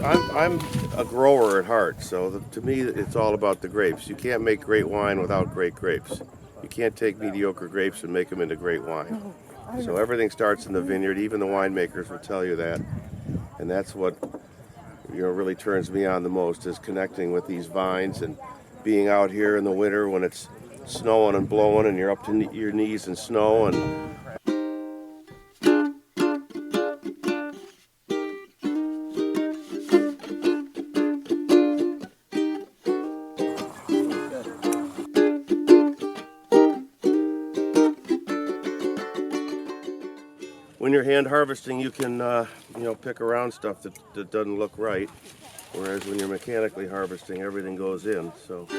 I'm a grower at heart, so to me it's all about the grapes. You can't make great wine without great grapes. You can't take mediocre grapes and make them into great wine. So everything starts in the vineyard. Even the winemakers will tell you that, and that's what really turns me on the most, is connecting with these vines and being out here in the winter when it's snowing and blowing and you're up to your knees in snow. And when you're hand harvesting, you can pick around stuff that doesn't look right, whereas when you're mechanically harvesting, everything goes in. So I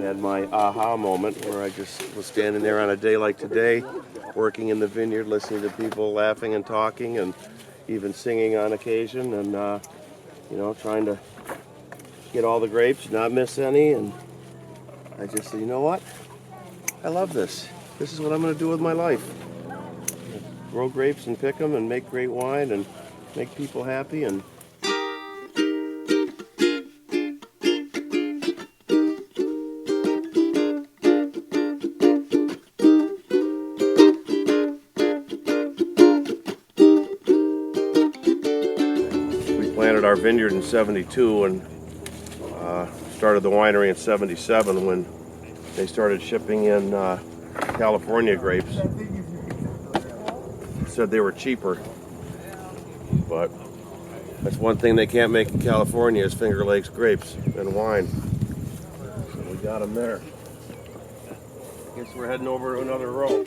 had my aha moment where I just was standing there on a day like today, working in the vineyard, listening to people laughing and talking and even singing on occasion, and trying to get all the grapes, not miss any. And I just said, you know what? I love this. This is what I'm going to do with my life. Grow grapes and pick them and make great wine and make people happy. And planted our vineyard in '72 and started the winery in '77 when they started shipping in California grapes. Said they were cheaper, but that's one thing they can't make in California is Finger Lakes grapes and wine. So we got them there. Guess we're heading over to another row.